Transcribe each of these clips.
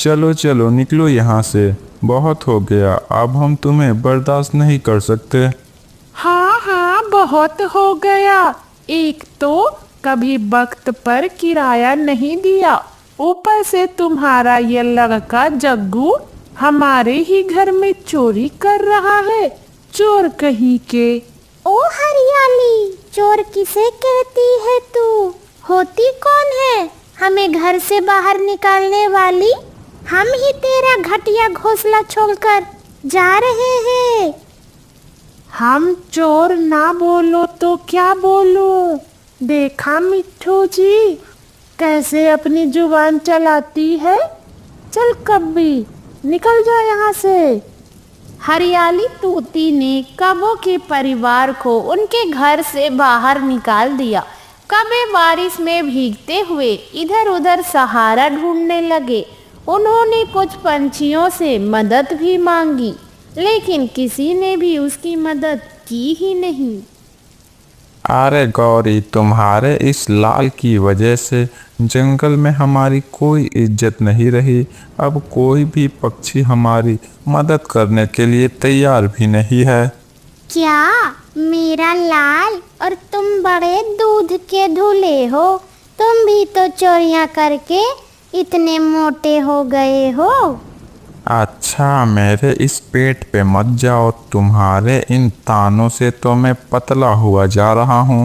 चलो चलो निकलो यहाँ से, बहुत हो गया, अब हम तुम्हें बर्दाश्त नहीं कर सकते। हाँ हाँ, बहुत हो गया। एक तो कभी वक्त पर किराया नहीं दिया, ऊपर से तुम्हारा ये लड़का जग्गू हमारे ही घर में चोरी कर रहा है। चोर कहीं के। ओ हरियाली, चोर किसे कहती है तू? होती कौन है हमें घर से बाहर निकालने वाली? हम ही तेरा घटिया घोंसला छोड़कर जा रहे हैं। हम चोर ना बोलो तो क्या बोलूं? देखा मिट्ठू जी कैसे अपनी जुबान चलाती है। चल कब्बी, निकल जा यहाँ से। हरियाली तूती ने कबो के परिवार को उनके घर से बाहर निकाल दिया। कबे बारिश में भीगते हुए इधर उधर सहारा ढूंढने लगे। उन्होंने कुछ पंछियों से मदद भी मांगी, लेकिन किसी ने भी उसकी मदद की ही नहीं। अरे गौरी, तुम्हारे इस लाल की वजह से जंगल में हमारी कोई इज्जत नहीं रही। अब कोई भी पक्षी हमारी मदद करने के लिए तैयार भी नहीं है। क्या मेरा लाल और तुम बड़े दूध के धुले हो? तुम भी तो चोरियां करके इतने मोटे हो गए हो। अच्छा, मेरे इस पेट पे मत जाओ, तुम्हारे इन तानों से तो मैं पतला हुआ जा रहा हूँ।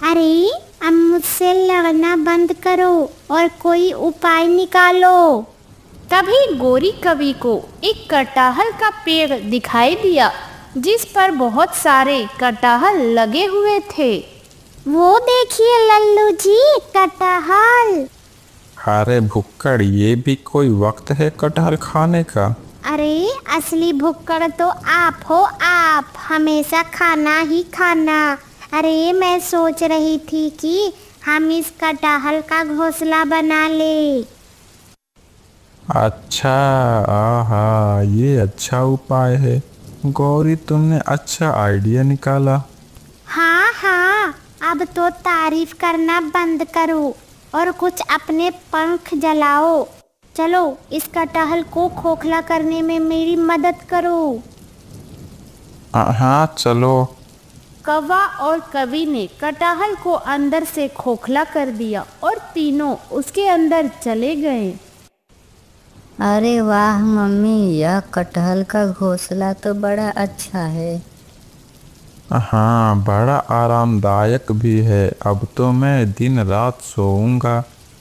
अरे अब मुझसे लड़ना बंद करो और कोई उपाय निकालो। तभी गोरी कवि को एक कटहल का पेड़ दिखाई दिया, जिस पर बहुत सारे कटहल लगे हुए थे। वो देखिए लल्लू जी, कटहल। अरे भुक्कड़, ये भी कोई वक्त है कटहल खाने का? अरे असली भुक्कड़ तो आप हो, आप हमेशा खाना ही खाना। अरे मैं सोच रही थी कि हम इस कटहल का घोंसला बना ले। अच्छा, आहा, ये अच्छा उपाय है गौरी, तुमने अच्छा आइडिया निकाला। हाँ हाँ, अब तो तारीफ करना बंद करो और कुछ अपने पंख जलाओ। चलो इस कटहल को खोखला करने में मेरी मदद करो। हाँ चलो। कौवा और कवि ने कटहल को अंदर से खोखला कर दिया और तीनों उसके अंदर चले गए। अरे वाह मम्मी, यह कटहल का घोंसला तो बड़ा अच्छा है। हाँ, बड़ा आरामदायक भी है। अब तो मैं दिन रात सोऊंगा।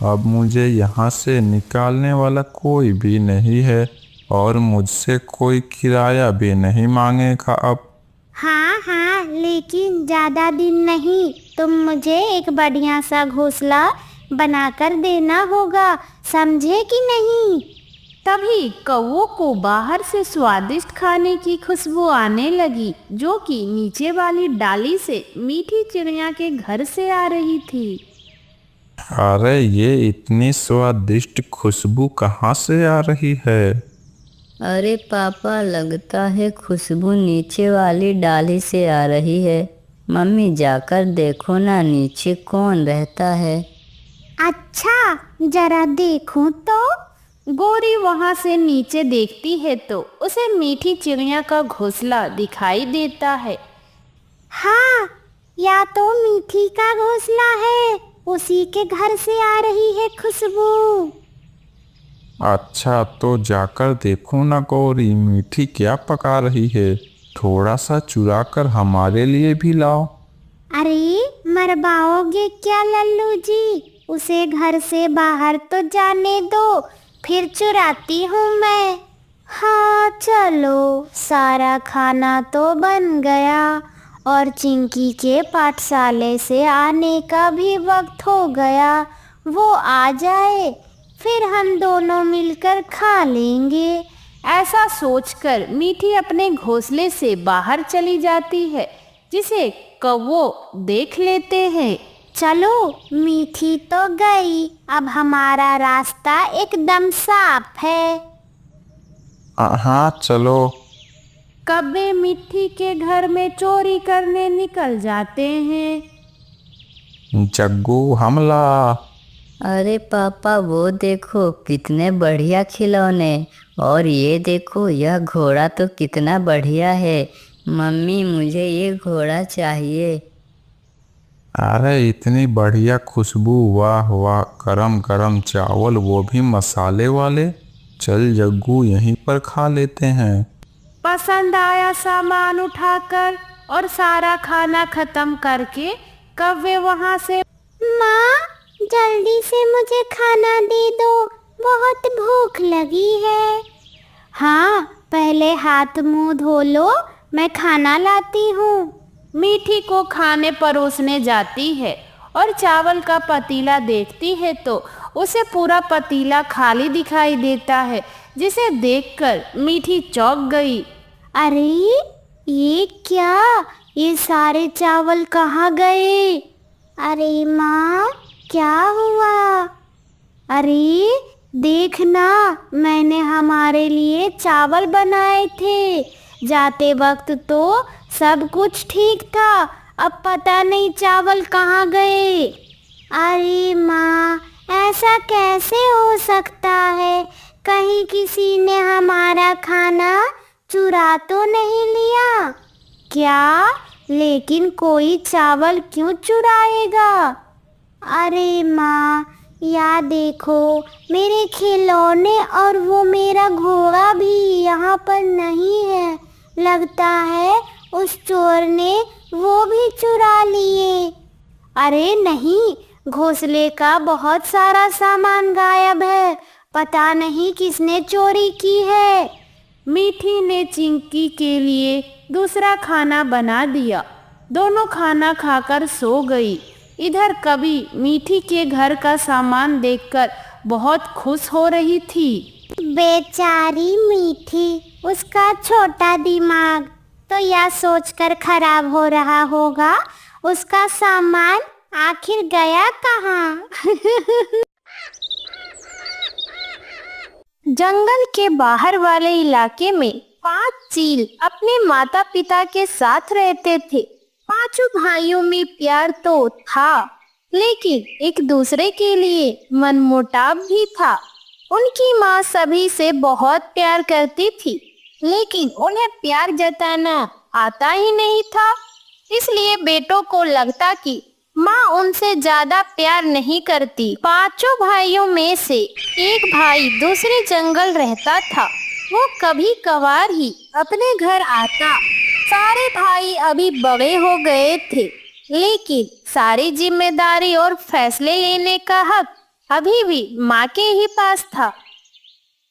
अब मुझे यहाँ से निकालने वाला कोई भी नहीं है और मुझसे कोई किराया भी नहीं मांगेगा अब। हाँ हाँ, लेकिन ज़्यादा दिन नहीं, तुम मुझे एक बढ़िया सा घोंसला बनाकर देना होगा, समझे कि नहीं? तभी कौवों को बाहर से स्वादिष्ट खाने की खुशबू आने लगी, जो कि नीचे वाली डाली से मीठी चिड़िया के घर से आ रही थी। अरे ये इतनी स्वादिष्ट खुशबू कहाँ से आ रही है? अरे पापा, लगता है खुशबू नीचे वाली डाली से आ रही है। मम्मी जाकर देखो ना, नीचे कौन रहता है। अच्छा, जरा देखूं तो। गोरी वहां से नीचे देखती है तो उसे मीठी चिड़िया का घोंसला दिखाई देता है। हाँ, या तो मीठी का घोंसला है, उसी के घर से आ रही है खुशबू। अच्छा, तो जाकर देखो ना गौरी, मीठी क्या पका रही है। थोड़ा सा चुरा कर हमारे लिए भी लाओ। अरे मरवाओगे क्या लल्लू जी? उसे घर से बाहर तो जाने दो, फिर चुराती हूँ मैं। हाँ चलो, सारा खाना तो बन गया और चिंकी के पाठशाले से आने का भी वक्त हो गया। वो आ जाए, फिर हम दोनों मिलकर खा लेंगे। ऐसा सोचकर मीठी अपने घोंसले से बाहर चली जाती है, जिसे कौवे देख लेते हैं। चलो, मीठी तो गई, अब हमारा रास्ता एकदम साफ है। हाँ चलो। कौवे मिट्टी के घर में चोरी करने निकल जाते हैं। जग्गू हमला। अरे पापा वो देखो कितने बढ़िया खिलौने। और ये देखो यह घोड़ा तो कितना बढ़िया है। मम्मी मुझे ये घोड़ा चाहिए। अरे इतनी बढ़िया खुशबू, वाह वाह, गरम गरम चावल, वो भी मसाले वाले। चल जग्गू यहीं पर खा लेते हैं। पसंद आया सामान उठाकर और सारा खाना खत्म करके कव्वे वहां से माँ, जल्दी से मुझे खाना दे दो, बहुत भूख लगी है। हाँ, पहले हाथ मुंह धो लो, मैं खाना लाती हूँ। मीठी को खाने परोसने जाती है और चावल का पतीला देखती है तो उसे पूरा पतीला खाली दिखाई देता है, जिसे देखकर मीठी चौंक गई। अरे ये क्या, ये सारे चावल कहाँ गए? अरे माँ, क्या हुआ? अरे देखना, मैंने हमारे लिए चावल बनाए थे। जाते वक्त तो सब कुछ ठीक था, अब पता नहीं चावल कहाँ गए। अरे माँ, ऐसा कैसे हो सकता है? कहीं किसी ने हमारा खाना चुरा तो नहीं लिया क्या? लेकिन कोई चावल क्यों चुराएगा? अरे माँ, या देखो, मेरे खिलौने और वो मेरा घोड़ा भी यहाँ पर नहीं है। लगता है उस चोर ने वो भी चुरा लिए। अरे नहीं, घोंसले का बहुत सारा सामान गायब है, पता नहीं किसने चोरी की है। मीठी ने चिंकी के लिए दूसरा खाना बना दिया। दोनों खाना खाकर सो गई। इधर कभी मीठी के घर का सामान देखकर बहुत खुश हो रही थी। बेचारी मीठी, उसका छोटा दिमाग तो यह सोचकर खराब हो रहा होगा उसका सामान आखिर गया कहाँ। जंगल के बाहर वाले इलाके में 5 चील अपने माता पिता के साथ रहते थे। पांचों भाइयों में प्यार तो था, लेकिन एक दूसरे के लिए मनमुटाव भी था। उनकी माँ सभी से बहुत प्यार करती थी, लेकिन उन्हें प्यार जताना आता ही नहीं था। इसलिए बेटों को लगता कि माँ उनसे ज्यादा प्यार नहीं करती। पांचों भाइयों में से एक भाई दूसरे जंगल रहता था। वो कभी कभार ही अपने घर आता। सारे भाई अभी बड़े हो गए थे, लेकिन सारी जिम्मेदारी और फैसले लेने का हक अभी भी माँ के ही पास था।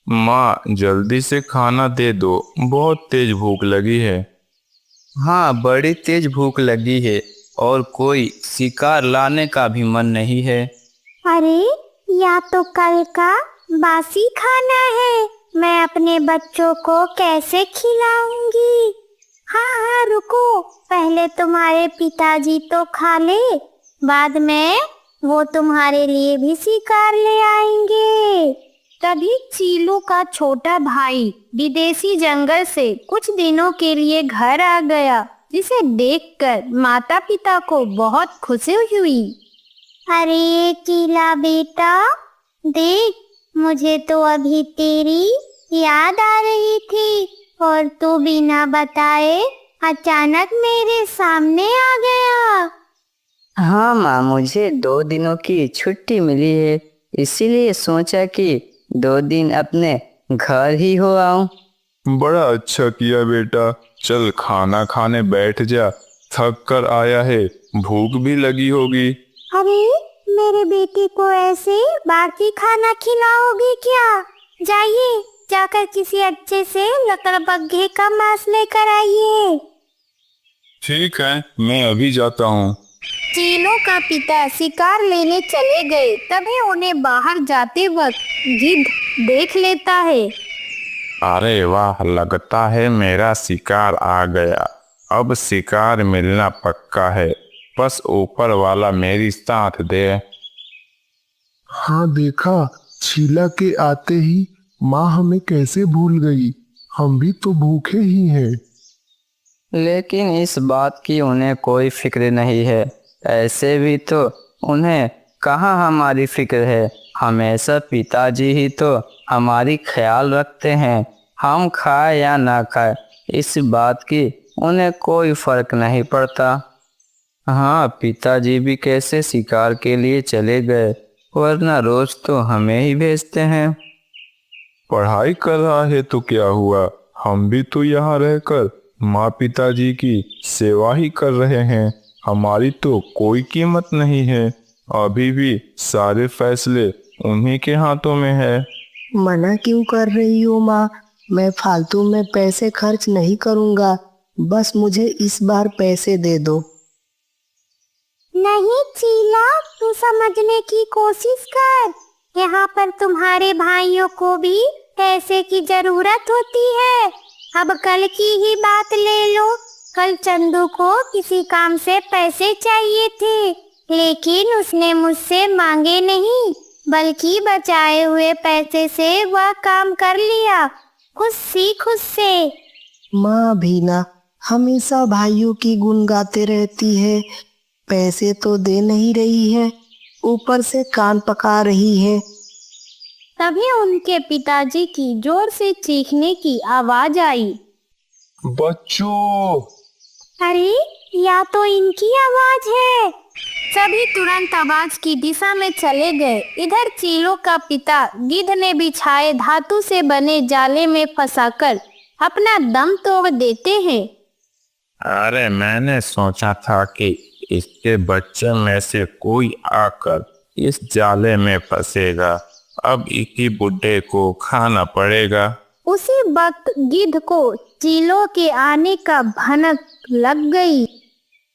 माँ जल्दी से खाना दे दो, बहुत तेज भूख लगी है। हाँ, बड़ी तेज भूख लगी है और कोई शिकार लाने का भी मन नहीं है। अरे, या तो कल का बासी खाना है, मैं अपने बच्चों को कैसे खिलाऊंगी? हाँ हाँ रुको, पहले तुम्हारे पिताजी तो खा ले, बाद में वो तुम्हारे लिए भी शिकार ले आएंगे। तभी चीलू का छोटा भाई विदेशी जंगल से कुछ दिनों के लिए घर आ गया, जिसे देखकर माता पिता को बहुत खुशी हुई। अरे चीला बेटा, देख, मुझे तो अभी तेरी याद आ रही थी और तू बिना बताए अचानक मेरे सामने आ गया। हाँ माँ, मुझे 2 दिनों की छुट्टी मिली है, इसीलिए सोचा कि 2 दिन अपने घर ही हो आऊं। बड़ा अच्छा किया बेटा, चल खाना खाने बैठ जा, थक कर आया है, भूख भी लगी होगी। अरे, मेरे बेटे को ऐसे बाकी खाना खिलाओगे क्या? जाइए, जाकर किसी अच्छे से लकड़बग्घे का मांस लेकर आइए। ठीक है, मैं अभी जाता हूँ। चीलों का पिता शिकार लेने चले गए, तभी उन्हें बाहर जाते वक्त गिद्ध देख लेता है। अरे वाह, लगता है मेरा शिकार आ गया। अब शिकार मिलना पक्का है, बस ऊपर वाला मेरी साथ दे। हाँ देखा, शीला के आते ही माँ हमें कैसे भूल गई, हम भी तो भूखे ही हैं। लेकिन इस बात की उन्हें कोई फिक्र नहीं है। ऐसे भी तो उन्हें कहाँ हमारी फिक्र है। हमेशा पिताजी ही तो हमारी ख्याल रखते हैं। हम खाए या ना खाए इस बात की उन्हें कोई फर्क नहीं पड़ता। हाँ, पिताजी भी कैसे शिकार के लिए चले गए, वरना रोज तो हमें ही भेजते हैं। पढ़ाई कर रहा है तो क्या हुआ, हम भी तो यहाँ रहकर माँ पिताजी की सेवा ही कर रहे हैं। हमारी तो कोई कीमत नहीं है। अभी भी सारे फैसले उन्हीं के हाथों में है। मना क्यों कर रही हो माँ? मैं फालतू में पैसे खर्च नहीं करूँगा। बस मुझे इस बार पैसे दे दो। नहीं चीला, तू समझने की कोशिश कर। यहाँ पर तुम्हारे भाइयों को भी पैसे की जरूरत होती है। अब कल की ही बात ले लो। कल चंदू को किसी काम से पैसे चाहिए थे, लेकिन उसने मुझसे मांगे नहीं, बल्कि बचाए हुए पैसे से वह काम कर लिया, खुद से। माँ भी ना हमेशा भाइयों की गुण गाते रहती है। पैसे तो दे नहीं रही है, ऊपर से कान पका रही है। तभी उनके पिताजी की जोर से चीखने की आवाज आई। बच्चों! अरे, या तो इनकी आवाज है। सभी तुरंत आवाज की दिशा में चले गए। इधर चीलों का पिता गिद्ध ने बिछाए धातु से बने जाले में फंसाकर अपना दम तोड़ देते हैं। अरे मैंने सोचा था कि इसके बच्चे में से कोई आकर इस जाले में फंसेगा। अब इसी बुड्ढे को खाना पड़ेगा। उसी वक्त गिद्ध को चीलों के आने का भनक लग गई।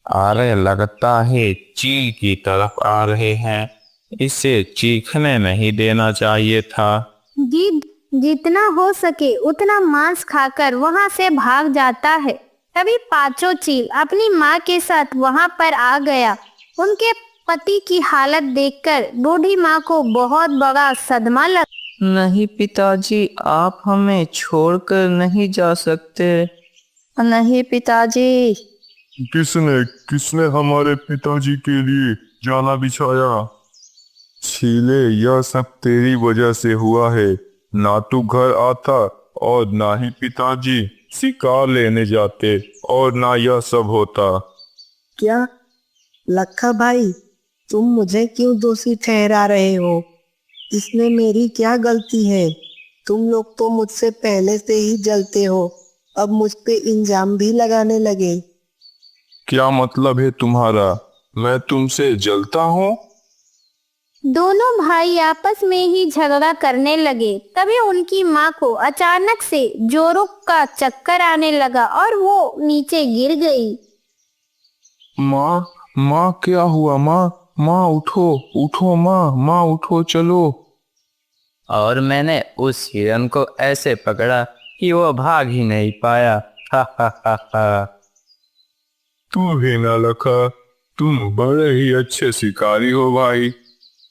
अरे लगता है चील की तरफ आ रहे हैं। इसे चीखने नहीं देना चाहिए था। गिद्ध जितना हो सके उतना मांस खाकर वहां से भाग जाता है। तभी पांचों चील अपनी माँ के साथ वहां पर आ गया। उनके पति की हालत देखकर बूढ़ी माँ को बहुत बड़ा सदमा लगा। नहीं पिताजी, आप हमें छोड़कर नहीं जा सकते। नहीं पिताजी। किसने हमारे पिताजी के लिए जाना बिछाया? छीले, यह सब तेरी वजह से हुआ है। ना तू घर आता और ना ही पिताजी शिकार लेने जाते और ना यह सब होता। क्या लखा भाई, तुम मुझे क्यों दोषी ठहरा रहे हो? इसमें मेरी क्या गलती है? तुम लोग तो मुझसे पहले से ही जलते हो, अब मुझ पे इल्जाम भी लगाने लगे। क्या मतलब है तुम्हारा? मैं तुमसे जलता हूँ? दोनों भाई आपस में ही झगड़ा करने लगे। तभी उनकी माँ को अचानक से जोरों का चक्कर आने लगा और वो नीचे गिर गई। माँ क्या हुआ? माँ उठो माँ उठो, चलो। और मैंने उस हिरन को ऐसे पकड़ा कि वो भाग ही नहीं पाया। हा हा हा हा। तू भी ना लखा, तुम बड़े ही अच्छे शिकारी हो भाई।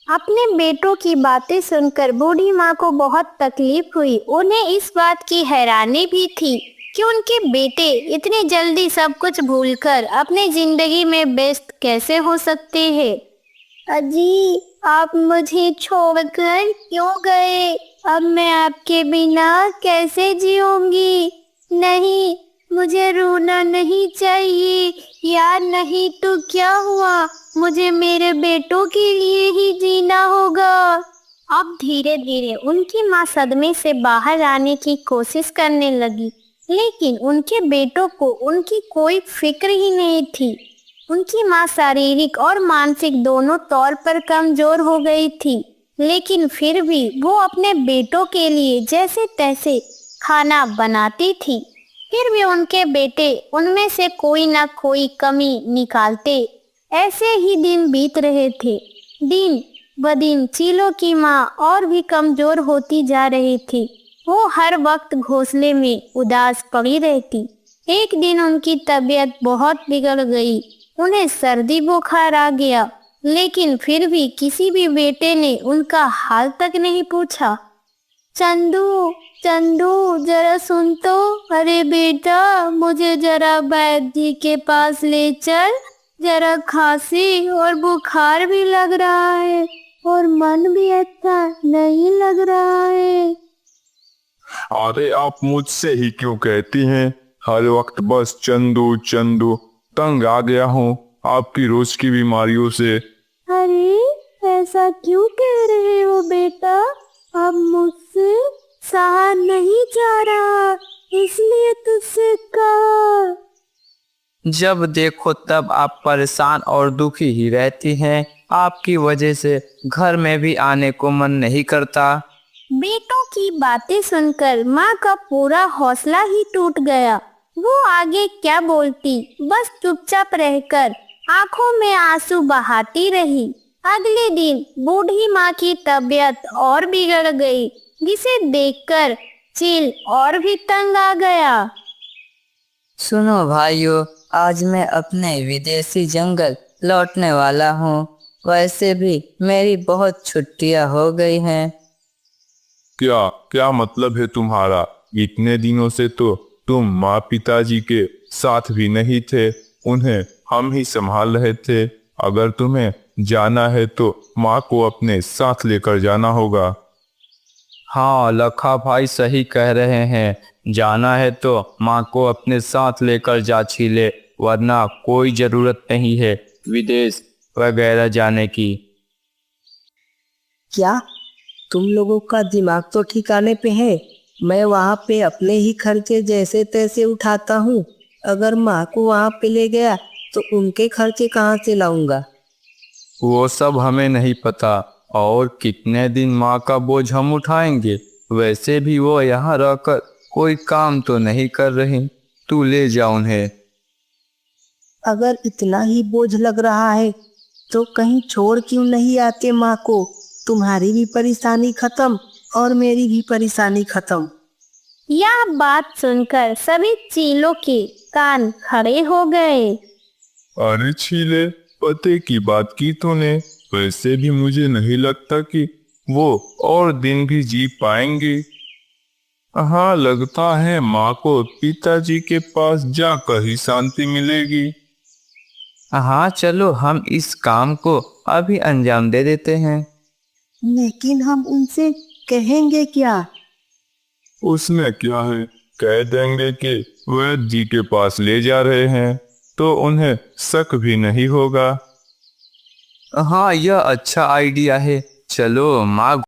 अपने बेटों की बातें सुनकर बूढ़ी माँ को बहुत तकलीफ हुई। उन्हें इस बात की हैरानी भी थी कि उनके बेटे इतनी जल्दी सब कुछ भूलकर अपनी जिंदगी में व्यस्त कैसे हो सकते हैं। अजी, आप मुझे छोड़कर क्यों गए? अब मैं आपके बिना कैसे जीऊंगी? नहीं, मुझे रोना नहीं चाहिए। यार नहीं तो क्या हुआ, मुझे मेरे बेटों के लिए ही जीना होगा। अब धीरे धीरे उनकी माँ सदमे से बाहर आने की कोशिश करने लगी, लेकिन उनके बेटों को उनकी कोई फिक्र ही नहीं थी। उनकी माँ शारीरिक और मानसिक दोनों तौर पर कमजोर हो गई थी, लेकिन फिर भी वो अपने बेटों के लिए जैसे तैसे खाना बनाती थी। फिर भी उनके बेटे उनमें से कोई ना कोई कमी निकालते। ऐसे ही दिन बीत रहे थे। दिन ब दिन चीलों की माँ और भी कमजोर होती जा रही थी। वो हर वक्त घोंसले में उदास पड़ी रहती। एक दिन उनकी तबीयत बहुत बिगड़ गई। उन्हें सर्दी बुखार आ गया, लेकिन फिर भी किसी भी बेटे ने उनका हाल तक नहीं पूछा। चंदू, जरा सुन तो। अरे बेटा, मुझे जरा वैद्य जी के पास ले चल। जरा खांसी और बुखार भी लग रहा है और मन भी अच्छा नहीं लग रहा है। अरे आप मुझसे ही क्यों कहती हैं? हर वक्त बस चंदू चंदू। तंग आ गया हूँ आपकी रोज की बीमारियों से। अरे ऐसा क्यों कह रहे हो बेटा? अब मुझसे सहा नहीं जा रहा, इसलिए तुझसे कहा। जब देखो तब आप परेशान और दुखी ही रहती हैं। आपकी वजह से घर में भी आने को मन नहीं करता। बेटों की बातें सुनकर माँ का पूरा हौसला ही टूट गया। वो आगे क्या बोलती, बस चुपचाप रहकर आंखों में आंसू बहाती रही। अगले दिन बूढ़ी माँ की तबीयत और बिगड़ गई, जिसे देखकर चील और भी तंग आ गया। सुनो भाइयों, आज मैं अपने विदेशी जंगल लौटने वाला हूँ। वैसे भी मेरी बहुत छुट्टियाँ हो गई हैं। क्या क्या मतलब है तुम्हारा? इतने दिनों से तो तुम माँ पिताजी के साथ भी नहीं थे, उन्हें हम ही संभाल रहे थे। अगर तुम्हें जाना है तो माँ को अपने साथ लेकर जाना होगा। हाँ, लखा भाई सही कह रहे हैं। जाना है तो माँ को अपने साथ लेकर जा छीले, वरना कोई जरूरत नहीं है विदेश वगैरह जाने की। क्या तुम लोगों का दिमाग तो ठिकाने पे है? मैं वहाँ पे अपने ही खर्चे जैसे तैसे उठाता हूँ। अगर माँ को वहाँ पे ले गया तो उनके खर्चे कहाँ से लाऊंगा? वो सब हमें नहीं पता, और कितने दिन माँ का बोझ हम उठाएंगे। वैसे भी वो यहाँ रहकर कोई काम तो नहीं कर रही, तू ले जा उन्हें। अगर इतना ही बोझ लग रहा है तो कहीं छोड़ क्यों नहीं आते माँ को? तुम्हारी भी परेशानी खत्म और मेरी भी परेशानी खत्म। यह बात सुनकर सभी चीलों के कान खड़े हो गए। अरे छीले, पते की बात की तूने। वैसे भी मुझे नहीं लगता कि वो और दिन भी जी पाएंगे। हाँ, लगता है माँ को पिताजी के पास जाकर ही शांति मिलेगी। हाँ चलो, हम इस काम को अभी अंजाम दे देते हैं। लेकिन हम उनसे कहेंगे क्या? उसमें क्या है, कह देंगे कि वैद्य जी के पास ले जा रहे हैं, तो उन्हें शक भी नहीं होगा। हाँ, यह अच्छा आइडिया है। चलो, माँ